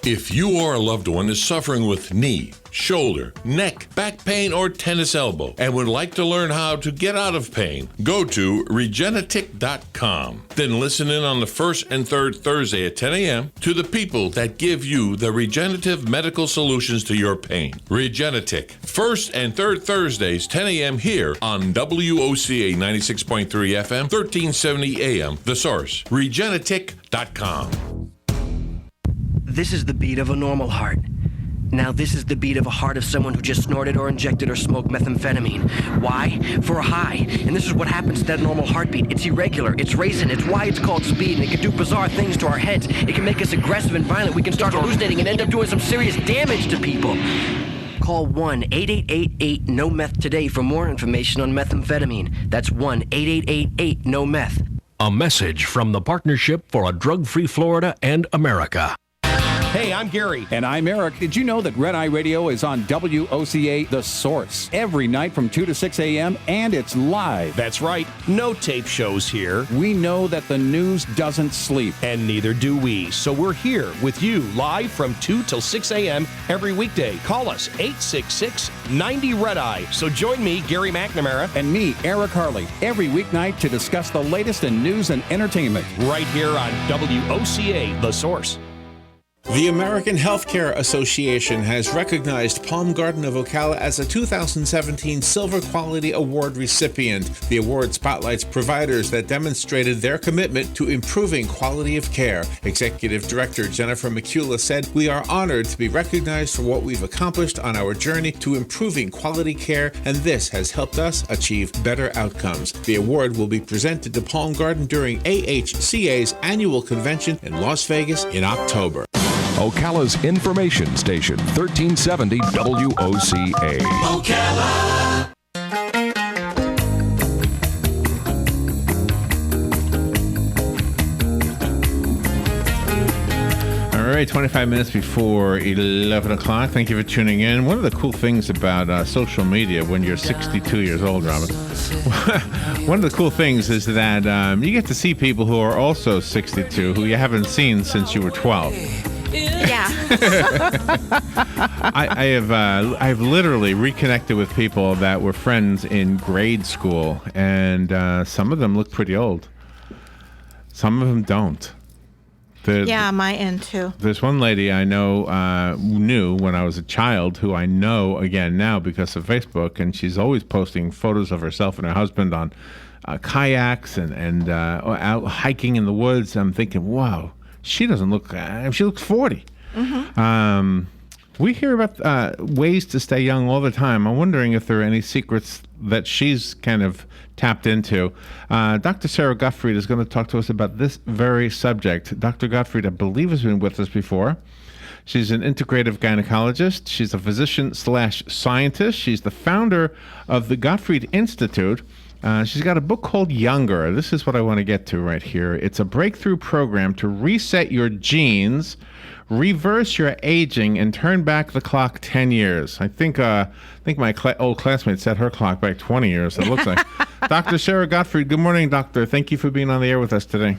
If you or a loved one is suffering with knee, shoulder, neck, back pain, or tennis elbow and would like to learn how to get out of pain, go to Regenetic.com. Then listen in on the first and third Thursday at 10 a.m. to the people that give you the regenerative medical solutions to your pain. Regenetic. First and third Thursdays, 10 a.m. here on WOCA 96.3 FM, 1370 AM. The Source. Regenetic.com. This is the beat of a normal heart. Now this is the beat of a heart of someone who just snorted or injected or smoked methamphetamine. Why? For a high. And this is what happens to that normal heartbeat. It's irregular, it's racing, it's why it's called speed, and it can do bizarre things to our heads. It can make us aggressive and violent. We can start hallucinating and end up doing some serious damage to people. Call 1-8888-NO-METH today for more information on methamphetamine. That's 1-8888-NO-METH. A message from the Partnership for a Drug-Free Florida and America. Hey, I'm Gary. And I'm Eric. Did you know that Red Eye Radio is on WOCA The Source every night from 2 to 6 a.m. and it's live? That's right. No tape shows here. We know that the news doesn't sleep. And neither do we. So we're here with you live from 2 till 6 a.m. every weekday. Call us 866-90-RED-EYE. So join me, Gary McNamara. And me, Eric Harley, every weeknight to discuss the latest in news and entertainment. Right here on WOCA The Source. The American Healthcare Association has recognized Palm Garden of Ocala as a 2017 Silver Quality Award recipient. The award spotlights providers that demonstrated their commitment to improving quality of care. Executive Director Jennifer McCullough said, "We are honored to be recognized for what we've accomplished on our journey to improving quality care, and this has helped us achieve better outcomes." The award will be presented to Palm Garden during AHCA's annual convention in Las Vegas in October. Ocala's information station, 1370 WOCA. Ocala. All right, 25 minutes before 11 o'clock. Thank you for tuning in. One of the cool things about social media when you're 62 years old, Robin, one of the cool things is that you get to see people who are also 62 who you haven't seen since you were 12. Yeah. I've literally reconnected with people that were friends in grade school, and some of them look pretty old. Some of them don't. Yeah, my end too. There's one lady I knew when I was a child who I know again now because of Facebook, and she's always posting photos of herself and her husband on kayaks and out hiking in the woods. I'm thinking, wow. She doesn't look, she looks 40. Mm-hmm. We hear about ways to stay young all the time. I'm wondering if there are any secrets that she's kind of tapped into. Dr. Sara Gottfried is going to talk to us about this very subject. Dr. Gottfried, I believe, has been with us before. She's an integrative gynecologist. She's a physician/scientist. She's the founder of the Gottfried Institute. She's got a book called Younger. This is what I want to get to right here. It's a breakthrough program to reset your genes, reverse your aging, and turn back the clock 10 years. I think my old classmate set her clock back 20 years, it looks like. Dr. Sara Gottfried, good morning, doctor. Thank you for being on the air with us today.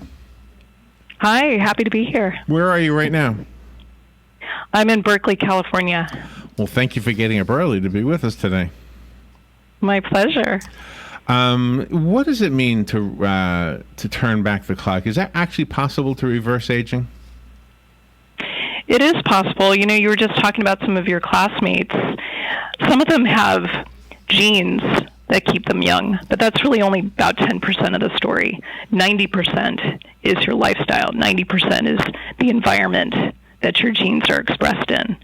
Hi, happy to be here. Where are you right now? I'm in Berkeley, California. Well, thank you for getting up early to be with us today. My pleasure. What does it mean to turn back the clock? Is that actually possible to reverse aging? It is possible. You know, you were just talking about some of your classmates. Some of them have genes that keep them young, but that's really only about 10% of the story. 90% is your lifestyle. 90% is the environment that your genes are expressed in.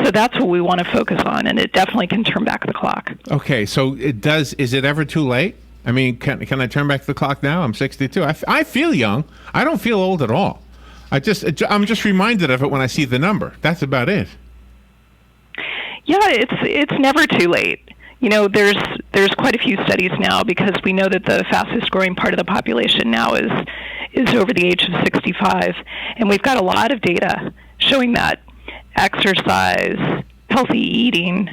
So that's what we want to focus on, and it definitely can turn back the clock. Okay, so it does. Is it ever too late? I mean, can I turn back the clock now? I'm 62. I feel young. I don't feel old at all. I'm just reminded of it when I see the number. That's about it. Yeah, it's never too late. You know, there's quite a few studies now because we know that the fastest growing part of the population now is over the age of 65, and we've got a lot of data showing that exercise, healthy eating,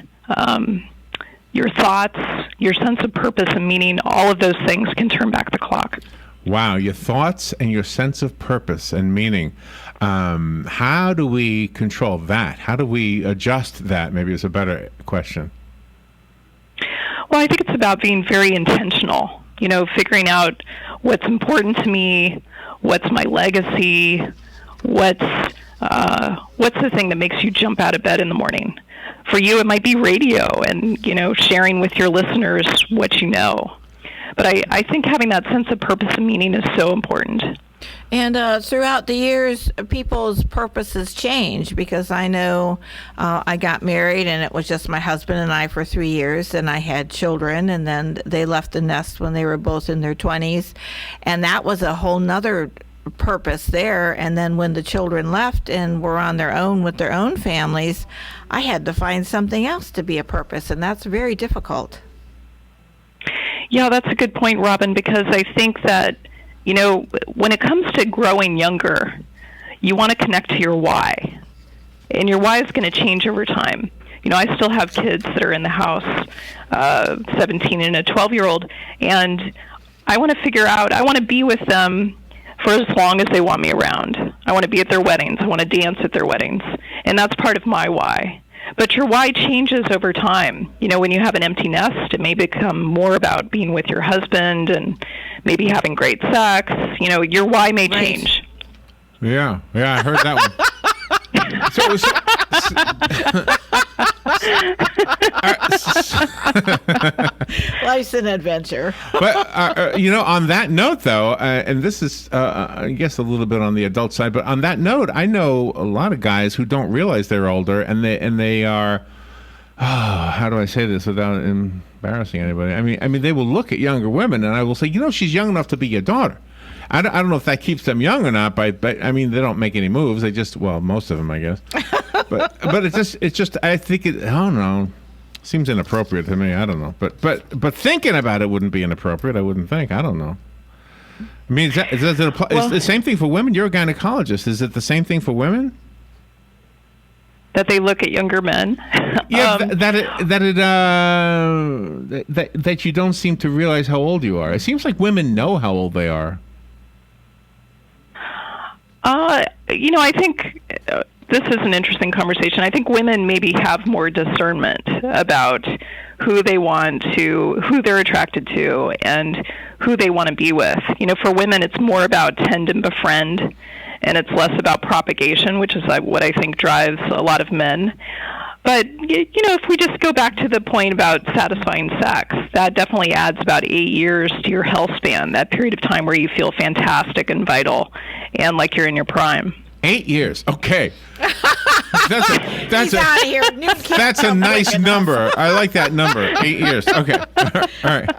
your thoughts, your sense of purpose and meaning, all of those things can turn back the clock. Wow, your thoughts and your sense of purpose and meaning. How do we control that? How do we adjust that? Maybe it's a better question. Well, I think it's about being very intentional, figuring out what's important to me, what's my legacy, what's the thing that makes you jump out of bed in the morning. For you, it might be radio and, sharing with your listeners what you know. But I think having that sense of purpose and meaning is so important. And throughout the years, people's purposes change, because I know I got married and it was just my husband and I for 3 years, and I had children, and then they left the nest when they were both in their 20s. And that was a whole nother purpose there. And then when the children left and were on their own with their own families, I had to find something else to be a purpose, and that's very difficult. Yeah, that's a good point, Robin, because I think that, when it comes to growing younger, you want to connect to your why. And your why is going to change over time. I still have kids that are in the house, 17 and a 12-year-old, and I want to figure out, I want to be with them for as long as they want me around. I want to be at their weddings. I want to dance at their weddings. And that's part of my why. But your why changes over time. When you have an empty nest, it may become more about being with your husband and maybe having great sex. Your why may change. Yeah, I heard that one. Life's an adventure. But on that note, though, and this is, I guess, a little bit on the adult side. But on that note, I know a lot of guys who don't realize they're older, and they are. How do I say this without embarrassing anybody? I mean, they will look at younger women, and I will say, she's young enough to be your daughter. I don't know if that keeps them young or not, but I mean, they don't make any moves. They just, most of them, I guess. But it's just, I think I don't know. Seems inappropriate to me. I don't know. But thinking about it wouldn't be inappropriate. I wouldn't think. I don't know. I mean, does it apply? Is the same thing for women? You're a gynecologist. Is it the same thing for women? That they look at younger men. Yeah, that you don't seem to realize how old you are. It seems like women know how old they are. I think this is an interesting conversation. I think women maybe have more discernment about who they want to, who they're attracted to, and who they want to be with. For women, it's more about tend and befriend, and it's less about propagation, which is what I think drives a lot of men. But, if we just go back to the point about satisfying sex, that definitely adds about 8 years to your health span, that period of time where you feel fantastic and vital and like you're in your prime. 8 years. Okay. That's out of here. That's a nice number. I like that number. 8 years. Okay. All right.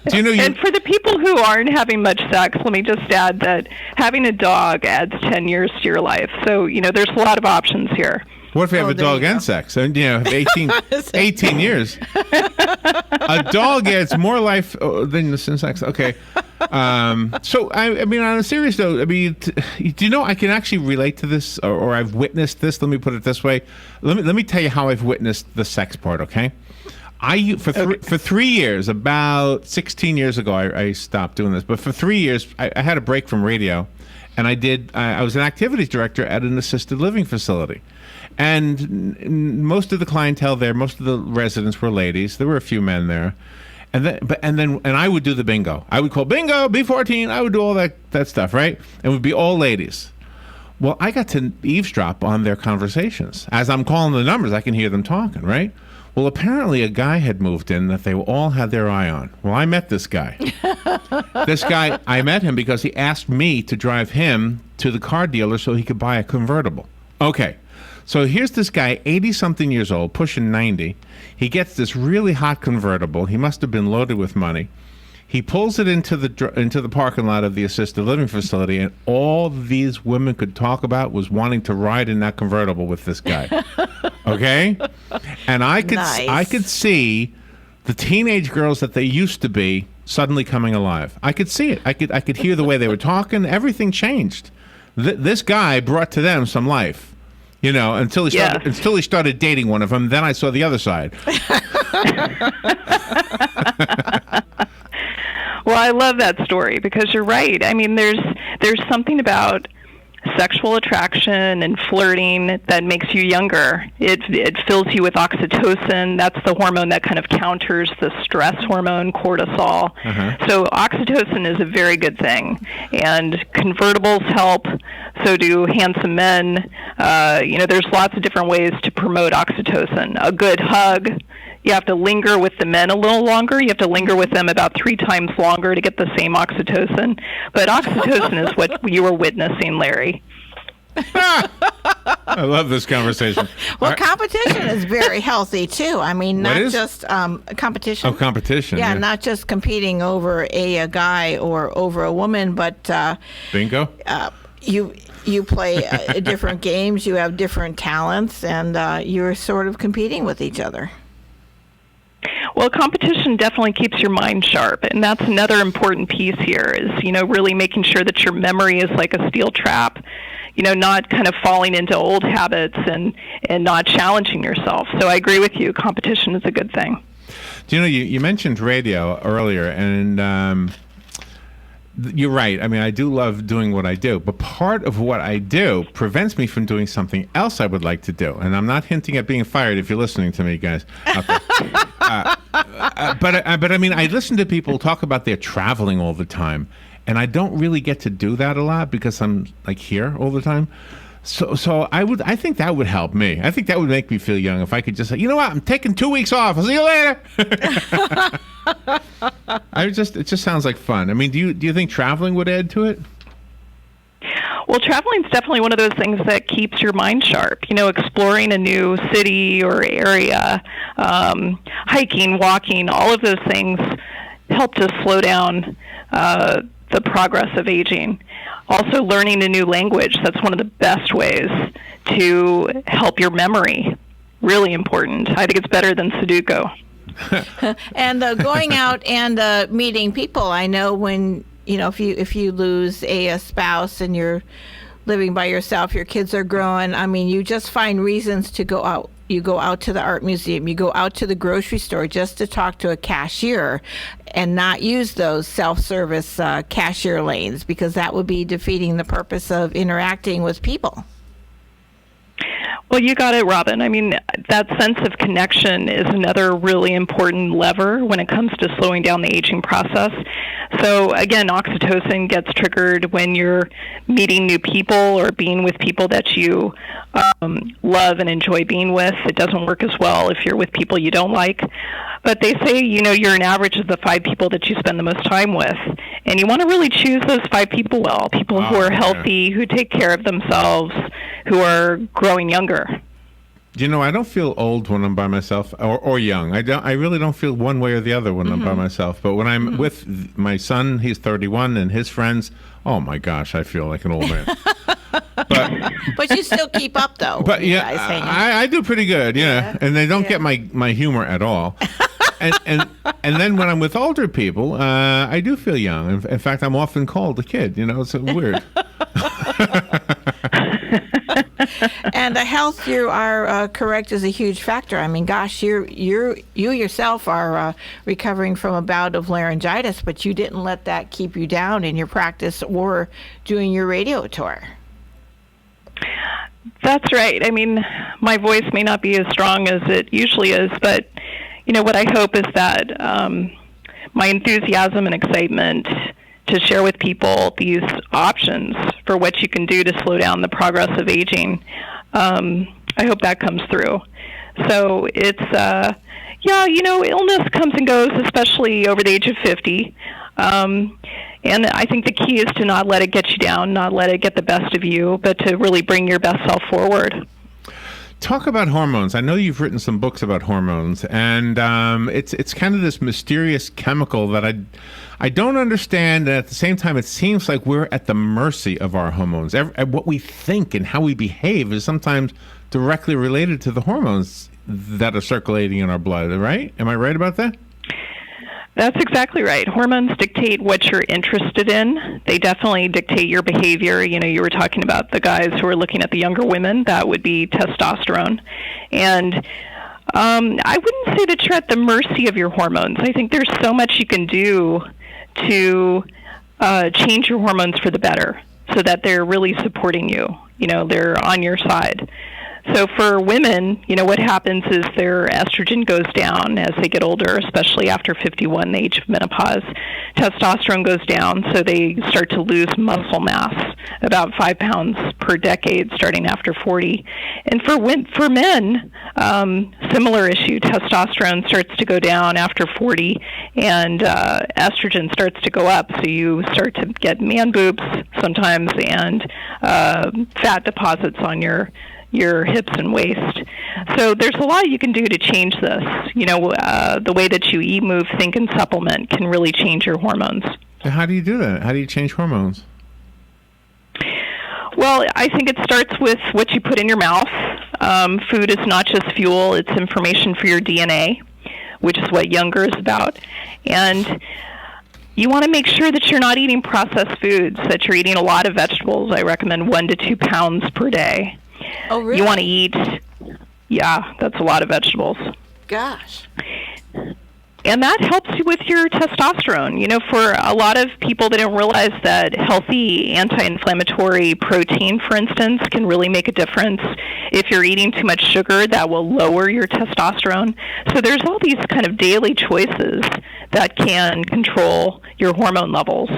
Do you know and for the people who aren't having much sex, let me just add that having a dog adds 10 years to your life. So, there's a lot of options here. What if you have a dog and sex? And 18 years. A dog adds more life than sex. Okay. So I mean, on a serious note, do you know I can actually relate to this, or I've witnessed this? Let me put it this way. Let me tell you how I've witnessed the sex part. Okay. For 3 years, about 16 years ago, I stopped doing this. But for 3 years, I had a break from radio, and I was an activities director at an assisted living facility. And most of the clientele there, most of the residents were ladies. There were a few men there, and I would do the bingo. I would call bingo, B14. I would do all that stuff, right? And it would be all ladies. Well, I got to eavesdrop on their conversations as I'm calling the numbers. I can hear them talking, right? Well, apparently a guy had moved in that they all had their eye on. Well, I met this guy. I met him because he asked me to drive him to the car dealer so he could buy a convertible. Okay. So here's this guy, 80-something years old, pushing 90. He gets this really hot convertible. He must have been loaded with money. He pulls it into the parking lot of the assisted living facility, and all these women could talk about was wanting to ride in that convertible with this guy. Okay? And I could see the teenage girls that they used to be suddenly coming alive. I could see it. I could hear the way they were talking. Everything changed. This guy brought to them some life. Until he started dating one of them. Then I saw the other side. Well, I love that story because you're right. I mean, there's something about sexual attraction and flirting that makes you younger. It fills you with oxytocin. That's the hormone that kind of counters the stress hormone, cortisol. So oxytocin is a very good thing. And convertibles help. So do handsome men. There's lots of different ways to promote oxytocin. A good hug. You have to linger with the men a little longer. You have to linger with them about 3 times longer to get the same oxytocin. But oxytocin is what you were witnessing, Larry. I love this conversation. Well, competition is very healthy, too. I mean, not just competition. Oh, competition. Yeah, not just competing over a guy or over a woman, but... Bingo? You play different games, you have different talents, and you're sort of competing with each other. Well, competition definitely keeps your mind sharp, and that's another important piece here is, really making sure that your memory is like a steel trap, not kind of falling into old habits and not challenging yourself. So I agree with you. Competition is a good thing. Do you mentioned radio earlier, and you're right. I mean, I do love doing what I do, but part of what I do prevents me from doing something else I would like to do. And I'm not hinting at being fired if you're listening to me, guys. But I mean, I listen to people talk about their traveling all the time, and I don't really get to do that a lot because I'm like here all the time. So I think that would help me. I think that would make me feel young if I could just say, you know what, I'm taking 2 weeks off. I'll see you later. It just sounds like fun. I mean, do you think traveling would add to it? Well, traveling is definitely one of those things that keeps your mind sharp. Exploring a new city or area, hiking, walking, all of those things help to slow down the progress of aging. Also, learning a new language, that's one of the best ways to help your memory. Really important. I think it's better than Sudoku. And going out and meeting people. I know when, if you lose a spouse and you're living by yourself, your kids are growing, I mean, you just find reasons to go out. You go out to the art museum, you go out to the grocery store just to talk to a cashier and not use those self-service cashier lanes, because that would be defeating the purpose of interacting with people. Well, you got it, Robin. I mean, that sense of connection is another really important lever when it comes to slowing down the aging process. So, again, oxytocin gets triggered when you're meeting new people or being with people that you love and enjoy being with. It doesn't work as well if you're with people you don't like. But they say, you're an average of the 5 people that you spend the most time with. And you want to really choose those 5 people well, people who are healthy, who take care of themselves, who are growing younger. I don't feel old when I'm by myself or young. I really don't feel one way or the other when I'm by myself. But when I'm with my son, he's 31, and his friends, oh my gosh, I feel like an old man. But you still keep up, though. But yeah, I do pretty good, and they don't get my humor at all. and then when I'm with older people, I do feel young. In fact, I'm often called a kid. It's weird. And the health, you are correct, is a huge factor. I mean, gosh, you yourself are recovering from a bout of laryngitis, but you didn't let that keep you down in your practice or doing your radio tour. That's right. I mean, my voice may not be as strong as it usually is, but what I hope is that my enthusiasm and excitement to share with people these options for what you can do to slow down the progress of aging, I hope that comes through. So it's, illness comes and goes, especially over the age of 50. And I think the key is to not let it get you down, not let it get the best of you, but to really bring your best self forward. Talk about hormones. I know you've written some books about hormones, and it's kind of this mysterious chemical that I don't understand, and at the same time, it seems like we're at the mercy of our hormones. What we think and how we behave is sometimes directly related to the hormones that are circulating in our blood, right? Am I right about that? That's exactly right. Hormones dictate what you're interested in. They definitely dictate your behavior. You were talking about the guys who are looking at the younger women. That would be testosterone. And I wouldn't say that you're at the mercy of your hormones. I think there's so much you can do to change your hormones for the better, so that they're really supporting you. They're on your side. So for women, what happens is their estrogen goes down as they get older, especially after 51, the age of menopause. Testosterone goes down, so they start to lose muscle mass, about 5 pounds per decade, starting after 40. And for men, similar issue. Testosterone starts to go down after 40, and estrogen starts to go up. So you start to get man boobs sometimes, and fat deposits on your hips and waist. So there's a lot you can do to change this. The way that you eat, move, think, and supplement can really change your hormones. How do you do that? How do you change hormones? Well, I think it starts with what you put in your mouth. Food is not just fuel, it's information for your DNA, which is what Younger is about. And you want to make sure that you're not eating processed foods, that you're eating a lot of vegetables. I recommend 1 to 2 pounds per day. Oh, really? You want to eat, that's a lot of vegetables. Gosh. And that helps you with your testosterone. For a lot of people, they don't realize that healthy anti-inflammatory protein, for instance, can really make a difference. If you're eating too much sugar, that will lower your testosterone. So there's all these kind of daily choices that can control your hormone levels.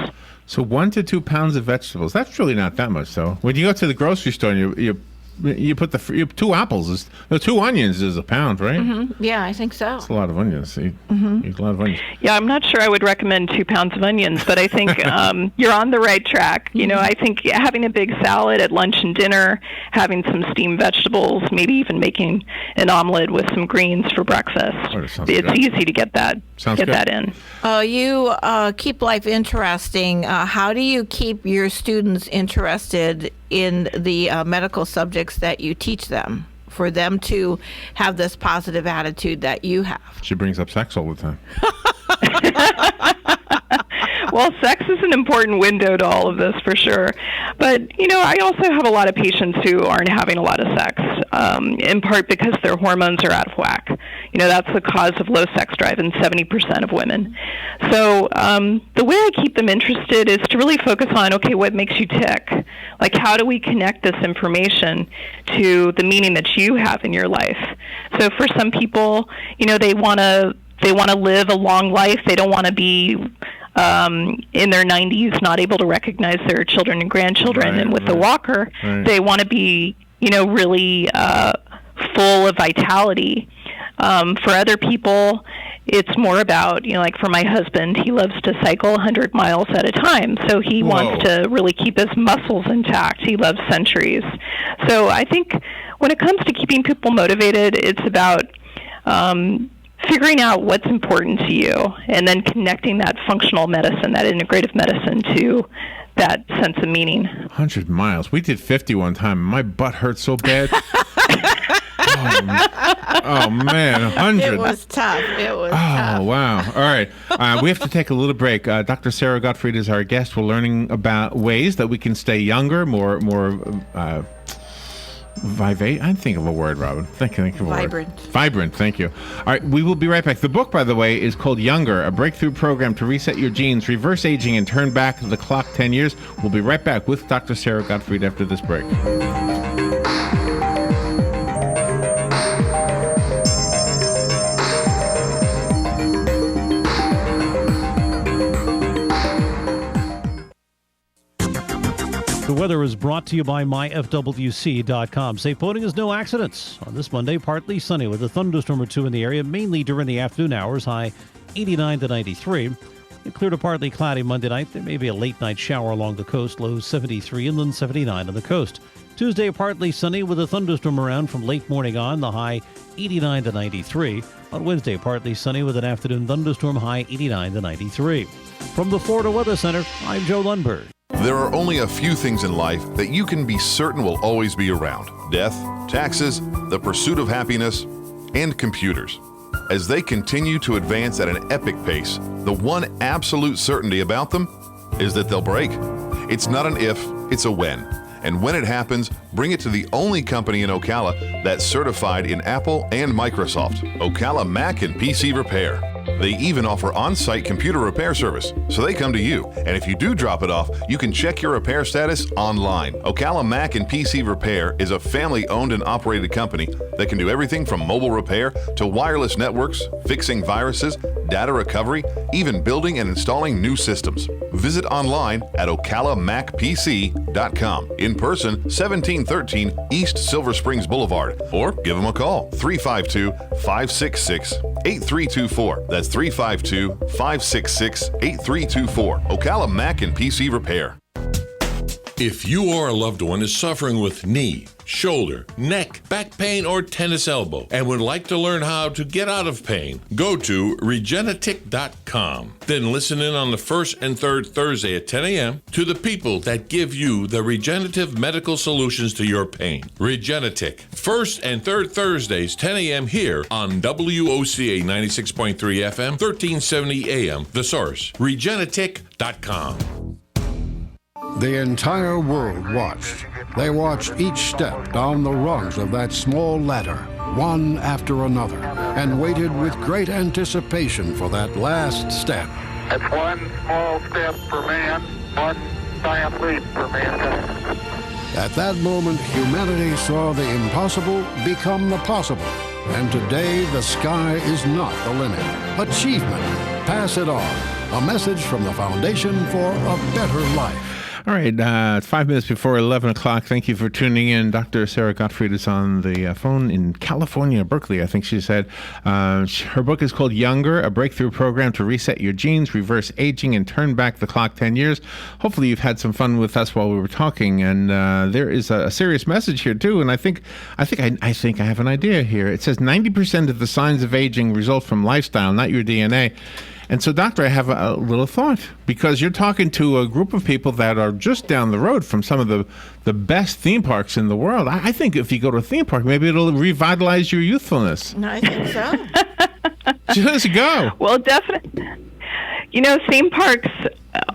So 1 to 2 pounds of vegetables. That's really not that much, though. When you go to the grocery store and you put 2 apples, 2 onions is a pound, right? Mm-hmm. Yeah, I think so. That's a lot of onions. You eat a lot of onions. Yeah, I'm not sure I would recommend 2 pounds of onions, but I think you're on the right track. I think having a big salad at lunch and dinner, having some steamed vegetables, maybe even making an omelet with some greens for breakfast. It's easy to get that that in. You keep life interesting. How do you keep your students interested in the medical subjects that you teach them, for them to have this positive attitude that you have? She brings up sex all the time. Well, sex is an important window to all of this, for sure. But, I also have a lot of patients who aren't having a lot of sex, in part because their hormones are out of whack. That's the cause of low sex drive in 70% of women. So the way I keep them interested is to really focus on, okay, what makes you tick? Like, how do we connect this information to the meaning that you have in your life? So for some people, they want to live a long life. They don't want to be in their 90s, not able to recognize their children and grandchildren. And with the walker, they want to be, really full of vitality. For other people, it's more about, like for my husband, he loves to cycle 100 miles at a time. So he wants to really keep his muscles intact. He loves centuries. So I think when it comes to keeping people motivated, it's about figuring out what's important to you and then connecting that functional medicine, that integrative medicine, to that sense of meaning. 100 miles. We did 50 one time. My butt hurt so bad. Oh, man, 100. It was tough. Oh, wow. All right. We have to take a little break. Dr. Sara Gottfried is our guest. We're learning about ways that we can stay younger, more Vivate? I think of a word, Robin. Think of a Vibrant. word. Vibrant, thank you. All right, we will be right back. The book, by the way, is called Younger, a breakthrough program to reset your genes, reverse aging, and turn back the clock 10 years. We'll be right back with Dr. Sara Gottfried after this break. The weather is brought to you by myfwc.com. Safe boating is no accidents. On this Monday, partly sunny with a thunderstorm or two in the area, mainly during the afternoon hours, high 89 to 93. It clear to partly cloudy Monday night. There may be a late night shower along the coast, low 73, inland 79 on the coast. Tuesday, partly sunny with a thunderstorm around from late morning on, the high 89 to 93. On Wednesday, partly sunny with an afternoon thunderstorm, high 89 to 93. From the Florida Weather Center, I'm Joe Lundberg. There are only a few things in life that you can be certain will always be around: death, taxes, the pursuit of happiness, and computers. As they continue to advance at an epic pace, the one absolute certainty about them is that they'll break. It's not an if, it's a when. And when it happens, bring it to the only company in Ocala that's certified in Apple and Microsoft, Ocala Mac and PC Repair. They even offer on-site computer repair service, so they come to you. And if you do drop it off, you can check your repair status online. Ocala Mac and PC Repair is a family-owned and operated company that can do everything from mobile repair to wireless networks, fixing viruses, data recovery, even building and installing new systems. Visit online at ocalamacpc.com. In person, 1713 East Silver Springs Boulevard, or give them a call, 352-566-8324. That's 352-566-8324. Ocala Mac and PC Repair. If you or a loved one is suffering with knee, shoulder, neck, back pain, or tennis elbow and would like to learn how to get out of pain, go to Regenetic.com. Then listen in on the first and third Thursday at 10 a.m. to the people that give you the regenerative medical solutions to your pain. Regenetic, first and third Thursdays, 10 a.m. here on WOCA 96.3 FM, 1370 AM. The Source, Regenetic.com. The entire world watched. They watched each step down the rungs of that small ladder, one after another, and waited with great anticipation for that last step. It's one small step for man, one giant leap for mankind. At that moment, humanity saw the impossible become the possible. And today, the sky is not the limit. Achievement. Pass it on. A message from the Foundation for a Better Life. All right, it's 5 minutes before 11 o'clock. Thank you for tuning in. Dr. Sara Gottfried is on the phone in California, Berkeley, I think she said. Her book is called Younger, a breakthrough program to reset your genes, reverse aging, and turn back the clock 10 years. Hopefully you've had some fun with us while we were talking. And there is a serious message here, too. And I think I have an idea here. It says 90% of the signs of aging result from lifestyle, not your DNA. And so, Doctor, I have a little thought, because you're talking to a group of people that are just down the road from some of the best theme parks in the world. I think if you go to a theme park, maybe it'll revitalize your youthfulness. No, I think so. Just go. Well, definitely. You know, theme parks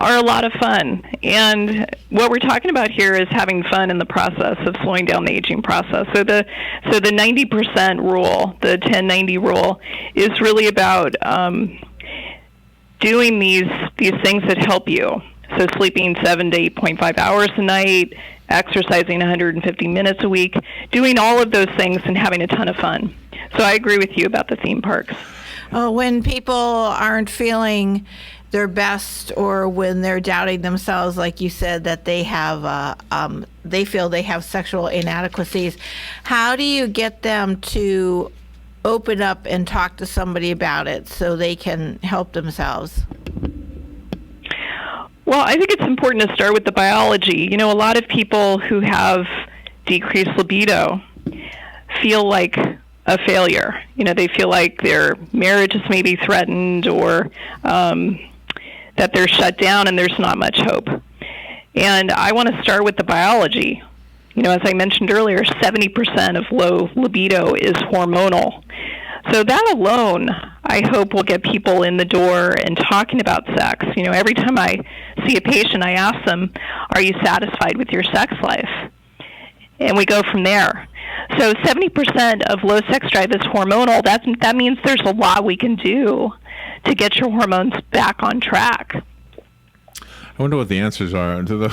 are a lot of fun. And what we're talking about here is having fun in the process of slowing down the aging process. So the 90% rule, the 10-90 rule, is really about doing these things that help you. So sleeping 7 to 8.5 hours a night, exercising 150 minutes a week, doing all of those things and having a ton of fun. So I agree with you about the theme parks. When people aren't feeling their best, or when they're doubting themselves, like you said, that they have, they feel they have sexual inadequacies, how do you get them to open up and talk to somebody about it so they can help themselves? Well, I think it's important to start with the biology. You know, a lot of people who have decreased libido feel like a failure. You know, they feel like their marriage is maybe threatened, or that they're shut down and there's not much hope. And I want to start with the biology. You know, as I mentioned earlier, 70% of low libido is hormonal. So that alone, I hope, will get people in the door and talking about sex. You know, every time I see a patient, I ask them, are you satisfied with your sex life? And we go from there. So 70% of low sex drive is hormonal. That means there's a lot we can do to get your hormones back on track. I wonder what the answers are. Do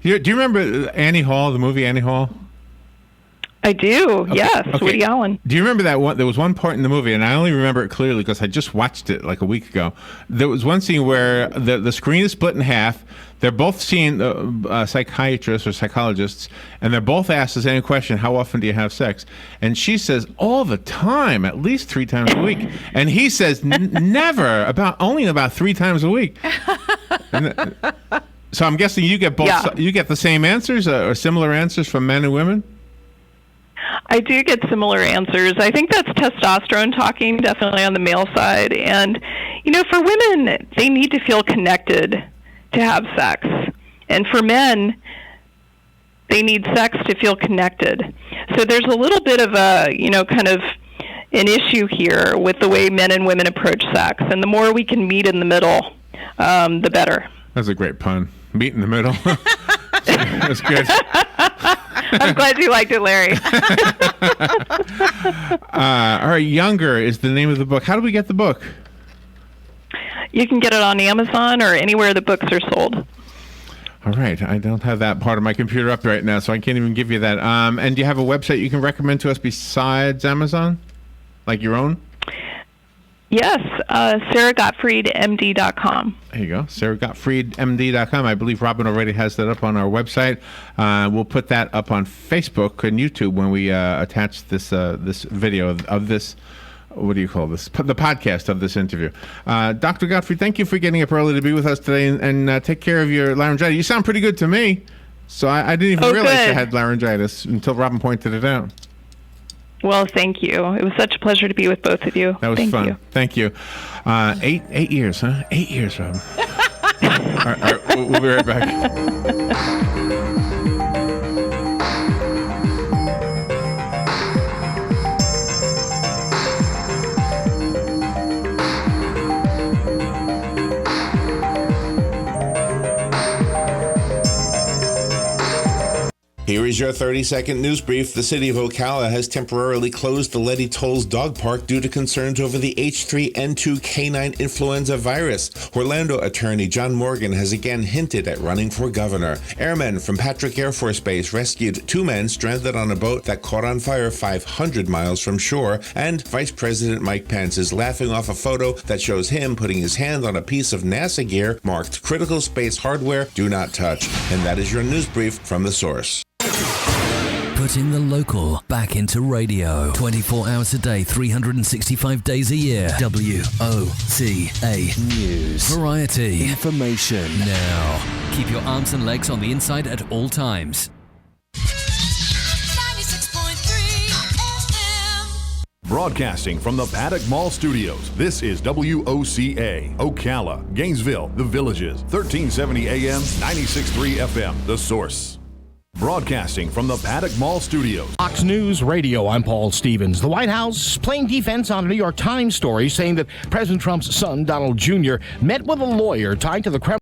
you remember Annie Hall, the movie Annie Hall? I do, okay. Yes, okay. Woody Allen. Do you remember that one? There was one part in the movie, and I only remember it clearly because I just watched it like a week ago. There was one scene where the screen is split in half. They're both seeing psychiatrists or psychologists, and they're both asked the same question, how often do you have sex? And she says, all the time, at least 3 times a week. And he says, never, only about 3 times a week. So I'm guessing you get both. Yeah. You get the same answers or similar answers from men and women? I do get similar answers. I think that's testosterone talking, definitely on the male side. And, you know, for women, they need to feel connected to have sex. And for men, they need sex to feel connected. So there's a little bit of a, you know, kind of an issue here with the way men and women approach sex. And the more we can meet in the middle, the better. That's a great pun. Meet in the middle. That's good. I'm glad you liked it, Larry. All right, Younger is the name of the book. How do we get the book? You can get it on Amazon or anywhere the books are sold. All right. I don't have that part of my computer up right now, so I can't even give you that. And do you have a website you can recommend to us besides Amazon? Like your own? Yes, SaraGottfriedMD.com. There you go, SaraGottfriedMD.com. I believe Robin already has that up on our website. We'll put that up on Facebook and YouTube when we attach this this video of this. What do you call this? The podcast of this interview. Dr. Gottfried, thank you for getting up early to be with us today and take care of your laryngitis. You sound pretty good to me. So I didn't even realize you had laryngitis until Robin pointed it out. Well, thank you. It was such a pleasure to be with both of you. That was fun. You. Thank you. 8 years, huh? 8 years, Robin. All right, we'll be right back. Here is your 30-second news brief. The city of Ocala has temporarily closed the Letty Tolles Dog Park due to concerns over the H3N2 canine influenza virus. Orlando attorney John Morgan has again hinted at running for governor. Airmen from Patrick Air Force Base rescued 2 men stranded on a boat that caught on fire 500 miles from shore. And Vice President Mike Pence is laughing off a photo that shows him putting his hand on a piece of NASA gear marked Critical Space Hardware Do Not Touch. And that is your news brief from The Source. Putting the local back into radio. 24 hours a day, 365 days a year. WOCA News. Variety. Information. Now. Keep your arms and legs on the inside at all times. 96.3 FM. Broadcasting from the Paddock Mall Studios, this is WOCA, Ocala, Gainesville, The Villages, 1370 AM, 96.3 FM, The Source. Broadcasting from the Paddock Mall Studios. Fox News Radio, I'm Paul Stevens. The White House playing defense on a New York Times story saying that President Trump's son, Donald Jr., met with a lawyer tied to the Kremlin